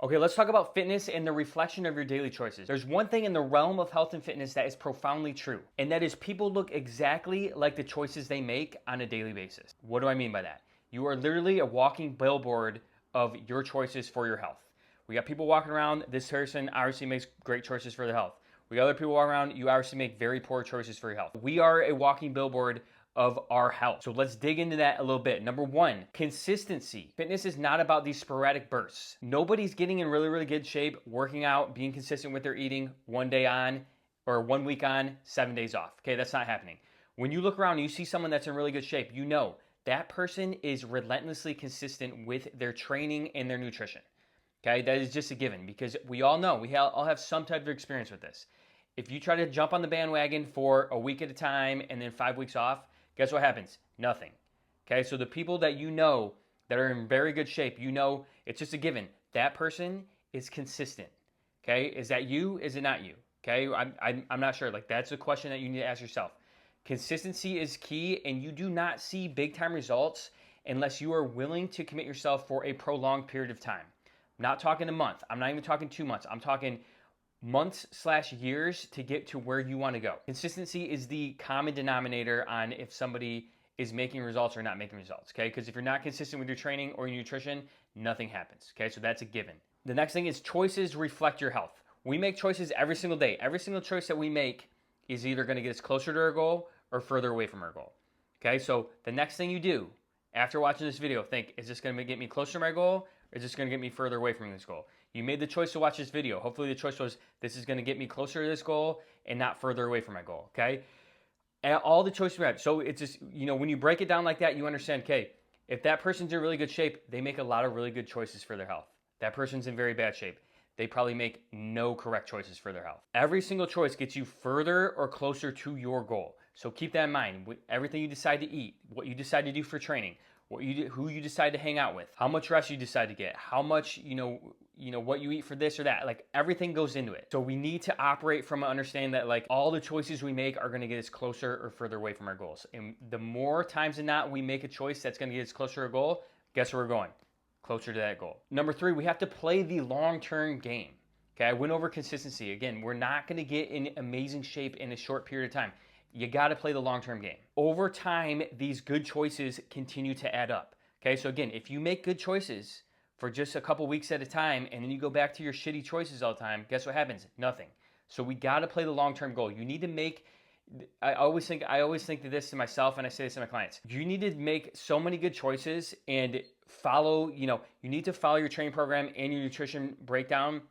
Okay, let's talk about fitness and the reflection of your daily choices. There's one thing in the realm of health and fitness that is profoundly true, and that is people look exactly like the choices they make on a daily basis. What do I mean by that? You are literally a walking billboard of your choices for your health. We got people walking around, this person obviously makes great choices for their health. We got other people walking around, you obviously make very poor choices for your health. We are a walking billboard of our health. So let's dig into that a little bit. Number one, consistency. Fitness is not about these sporadic bursts. Nobody's getting in really, really good shape, working out, being consistent with their eating one day on or 1 week on, 7 days off. Okay, that's not happening. When you look around and you see someone that's in really good shape, you know that person is relentlessly consistent with their training and their nutrition. Okay, that is just a given because we all know, we all have some type of experience with this. If you try to jump on the bandwagon for a week at a time and then 5 weeks off, guess what happens? Nothing. Okay, so the people that you know that are in very good shape, you know it's just a given. That person is consistent. Okay, is that you? Is it not you? Okay, I'm not sure. Like, that's a question that you need to ask yourself. Consistency is key, and you do not see big time results unless you are willing to commit yourself for a prolonged period of time. I'm not talking a month. I'm not even talking 2 months. I'm talking months/years to get to where you want to go. Consistency is the common denominator on if somebody is making results or not making results, okay? Because if you're not consistent with your training or your nutrition, nothing happens, okay? So that's a given. The next thing is choices reflect your health. We make choices every single day. Every single choice that we make is either going to get us closer to our goal or further away from our goal, okay? So the next thing you do after watching this video, think, is this going to get me closer to my goal or is this going to get me further away from this goal? You made the choice to watch this video. Hopefully the choice was, this is going to get me closer to this goal and not further away from my goal, okay? And all the choices we have. So it's just, when you break it down like that, you understand, okay, if that person's in really good shape, they make a lot of really good choices for their health. That person's in very bad shape. They probably make no correct choices for their health. Every single choice gets you further or closer to your goal. So keep that in mind. Everything you decide to eat, what you decide to do for training, who you decide to hang out with, how much rest you decide to get, how much, what you eat for this or that, like everything goes into it. So we need to operate from an understanding that like all the choices we make are going to get us closer or further away from our goals. And the more times than not we make a choice that's going to get us closer to our goal, guess where we're going? Closer to that goal. Number three, we have to play the long-term game. Okay, I went over consistency. Again, we're not going to get in amazing shape in a short period of time. You got to play the long-term game. Over time, these good choices continue to add up. Okay, so again, if you make good choices for just a couple weeks at a time and then you go back to your shitty choices all the time, guess what happens? Nothing. So we got to play the long-term goal. You need to make, I always think of this to myself and I say this to my clients. You need to make so many good choices and follow, you need to follow your training program and your nutrition breakdown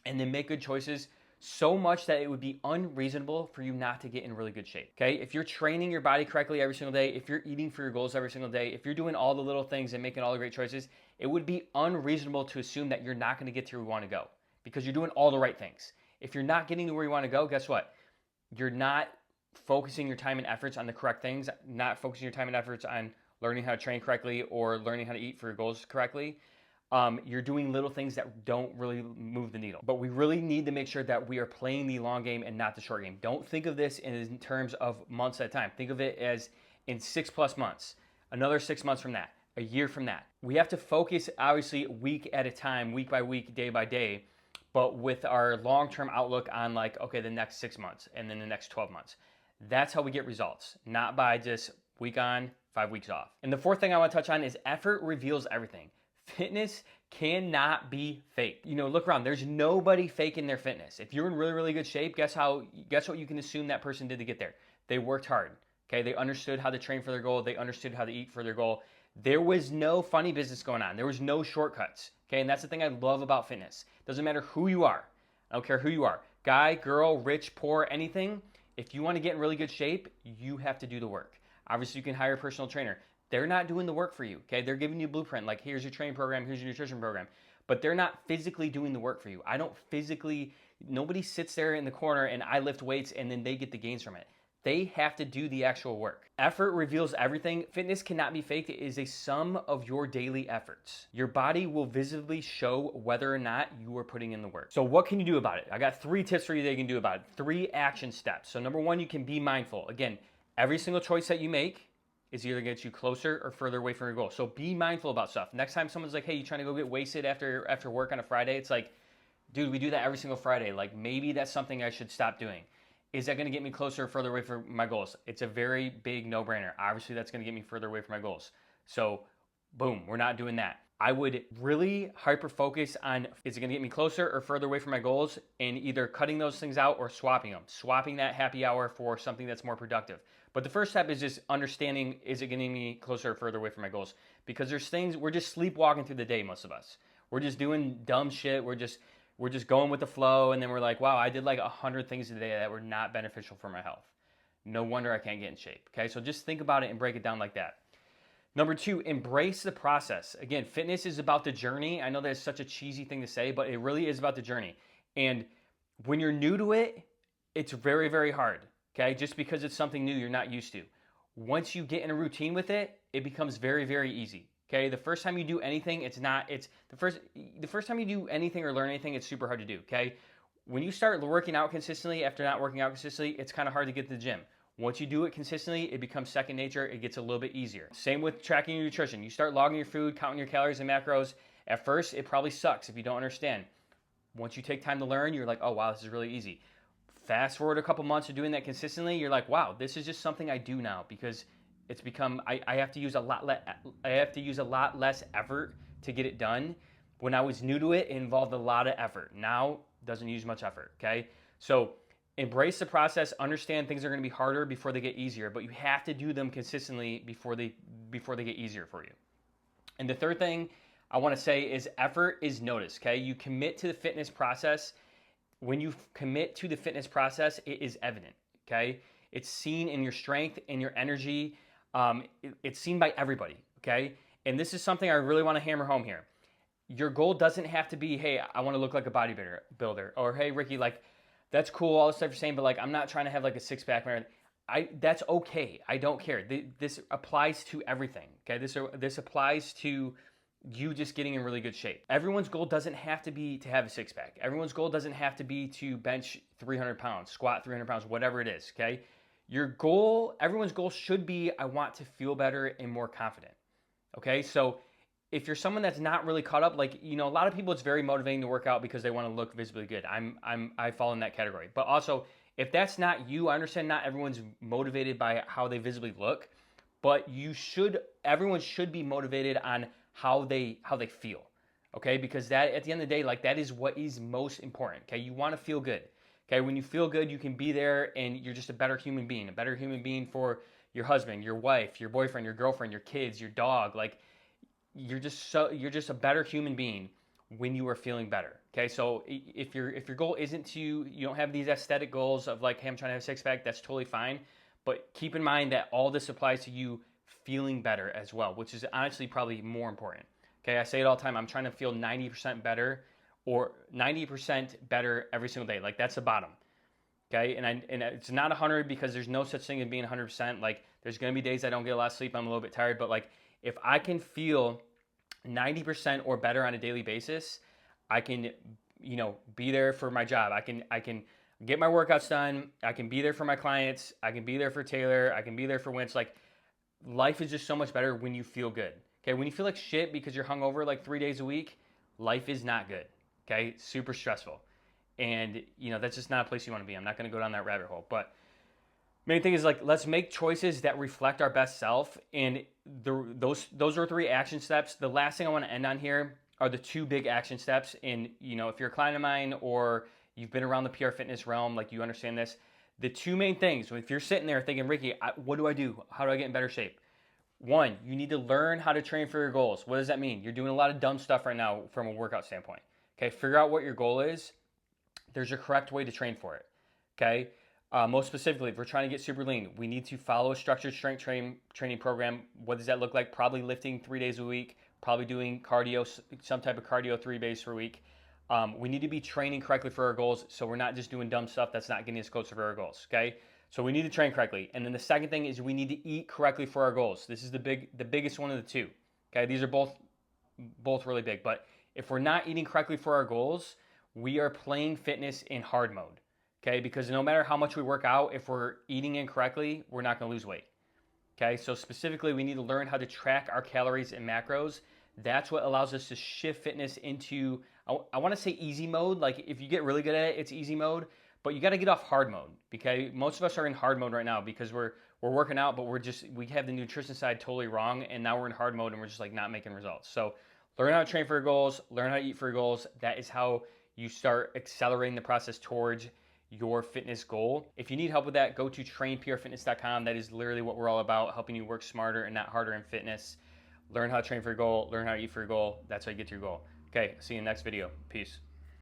and then make good choices so much that it would be unreasonable for you not to get in really good shape, okay? If you're training your body correctly every single day, if you're eating for your goals every single day, if you're doing all the little things and making all the great choices, it would be unreasonable to assume that you're not going to get to where you want to go because you're doing all the right things. If you're not getting to where you want to go, guess what? You're not focusing your time and efforts on the correct things, not focusing your time and efforts on learning how to train correctly or learning how to eat for your goals correctly. You're doing little things that don't really move the needle. But we really need to make sure that we are playing the long game and not the short game. Don't think of this in terms of months at a time. Think of it as in 6+ months, another 6 months from that, a year from that. We have to focus, obviously, week at a time, week by week, day by day, but with our long-term outlook on like, okay, the next 6 months and then the next 12 months. That's how we get results, not by just week on, 5 weeks off. And the fourth thing I want to touch on is effort reveals everything. Fitness cannot be fake. Look around. There's nobody faking their fitness. If you're in really, really good shape, guess what you can assume that person did to get there? They worked hard. Okay, they understood how to train for their goal. They understood how to eat for their goal. There was no funny business going on. There was no shortcuts. Okay, and that's the thing I love about fitness. Doesn't matter who you are. I don't care who you are. Guy, girl, rich, poor, anything. If you want to get in really good shape, you have to do the work. Obviously, you can hire a personal trainer. They're not doing the work for you, okay? They're giving you a blueprint, like here's your training program, here's your nutrition program, but they're not physically doing the work for you. Nobody sits there in the corner and I lift weights and then they get the gains from it. They have to do the actual work. Effort reveals everything. Fitness cannot be faked. It is a sum of your daily efforts. Your body will visibly show whether or not you are putting in the work. So what can you do about it? I got 3 tips for you that you can do about it. 3 action steps. So number 1, you can be mindful. Again, every single choice that you make, is either get you closer or further away from your goal. So be mindful about stuff. Next time someone's like, hey, you trying to go get wasted after work on a Friday? It's like, dude, we do that every single Friday. Like, maybe that's something I should stop doing. Is that going to get me closer or further away from my goals? It's a very big no-brainer. Obviously, that's going to get me further away from my goals. So, boom, we're not doing that. I would really hyper-focus on, is it going to get me closer or further away from my goals, and either cutting those things out or swapping them. Swapping that happy hour for something that's more productive. But the first step is just understanding, is it getting me closer or further away from my goals? Because there's things, we're just sleepwalking through the day, most of us. We're just doing dumb shit. We're just going with the flow, and then we're like, wow, I did like 100 things today that were not beneficial for my health. No wonder I can't get in shape. Okay, so just think about it and break it down like that. Number 2, embrace the process. Again, fitness is about the journey. I know that's such a cheesy thing to say, but it really is about the journey. And when you're new to it, it's very, very hard. Okay, just because it's something new you're not used to. Once you get in a routine with it, it becomes very, very easy. Okay, the first time you do anything, the first time you do anything or learn anything, it's super hard to do. Okay, when you start working out consistently after not working out consistently, it's kind of hard to get to the gym. Once you do it consistently, it becomes second nature. It gets a little bit easier. Same with tracking your nutrition. You start logging your food, counting your calories and macros. At first, it probably sucks if you don't understand. Once you take time to learn, you're like, oh wow, this is really easy. Fast forward a couple months of doing that consistently, you're like, wow, this is just something I do now, because it's become, I have to use a lot less effort to get it done. When I was new to it, it involved a lot of effort. Now, it doesn't use much effort, okay? So embrace the process, understand things are gonna be harder before they get easier, but you have to do them consistently before they get easier for you. And the third thing I wanna say is effort is noticed, okay? You commit to the fitness process. When you commit to the fitness process, it is evident, okay? It's seen in your strength, in your energy. It's seen by everybody, okay? And this is something I really want to hammer home here. Your goal doesn't have to be, hey, I want to look like a bodybuilder, or hey, Ricky, like, that's cool, all the stuff you're saying, but like, I'm not trying to have like a six-pack. That's okay. I don't care. This applies to everything, okay? This applies to you just getting in really good shape. Everyone's goal doesn't have to be to have a six-pack. Everyone's goal doesn't have to be to bench 300 pounds, squat 300 pounds, whatever it is, okay? Everyone's goal should be, I want to feel better and more confident, okay? So if you're someone that's not really caught up, like, a lot of people, it's very motivating to work out because they want to look visibly good. I fall in that category. But also, if that's not you, I understand not everyone's motivated by how they visibly look, but everyone should be motivated on how they feel, okay? Because that, at the end of the day, like, that is what is most important, okay? You want to feel good, okay? When you feel good, you can be there and you're just a better human being for your husband, your wife, your boyfriend, your girlfriend, your kids, your dog. Like, you're just a better human being when you are feeling better, okay? So if your goal isn't you don't have these aesthetic goals of like, hey, I'm trying to have a six-pack, that's totally fine. But keep in mind that all this applies to you feeling better as well, which is honestly probably more important. Okay, I say it all the time, I'm trying to feel 90% better or 90% better every single day. Like, that's the bottom. Okay, and it's not 100 because there's no such thing as being 100%. Like, there's going to be days I don't get a lot of sleep, I'm a little bit tired, but like, if I can feel 90% or better on a daily basis, I can, be there for my job. I can get my workouts done. I can be there for my clients. I can be there for Taylor. I can be there for Winch. Like, life is just so much better when you feel good. Okay, when you feel like shit because you're hungover like 3 days a week, life is not good. Okay, super stressful. And, that's just not a place you want to be. I'm not going to go down that rabbit hole. But main thing is, like, let's make choices that reflect our best self. And those are 3 action steps. The last thing I want to end on here are the 2 big action steps. And, if you're a client of mine or you've been around the PR fitness realm, like, you understand this. The 2 main things, if you're sitting there thinking, Ricky, what do I do? How do I get in better shape? 1, you need to learn how to train for your goals. What does that mean? You're doing a lot of dumb stuff right now from a workout standpoint. Okay, figure out what your goal is. There's a correct way to train for it. Okay, most specifically, if we're trying to get super lean, we need to follow a structured strength training program. What does that look like? Probably lifting 3 days a week, probably doing cardio, some type of cardio 3 days per week. We need to be training correctly for our goals, so we're not just doing dumb stuff that's not getting us closer to our goals, okay? So we need to train correctly. And then the second thing is we need to eat correctly for our goals. This is the biggest one of the 2, okay? These are both really big, but if we're not eating correctly for our goals, we are playing fitness in hard mode, okay? Because no matter how much we work out, if we're eating incorrectly, we're not gonna lose weight, Okay, so specifically, we need to learn how to track our calories and macros. That's what allows us to shift fitness into, I want to say easy mode. Like if you get really good at it, it's easy mode, but you got to get off hard mode. Okay, most of us are in hard mode right now because we're working out, but we have the nutrition side totally wrong, and now we're in hard mode and we're just like not making results. So learn how to train for your goals, learn how to eat for your goals. That is how you start accelerating the process towards your fitness goal. If you need help with that, go to trainprfitness.com. That is literally what we're all about, helping you work smarter and not harder in fitness. Learn how to train for your goal, learn how to eat for your goal. That's how you get to your goal. Okay, see you in the next video. Peace.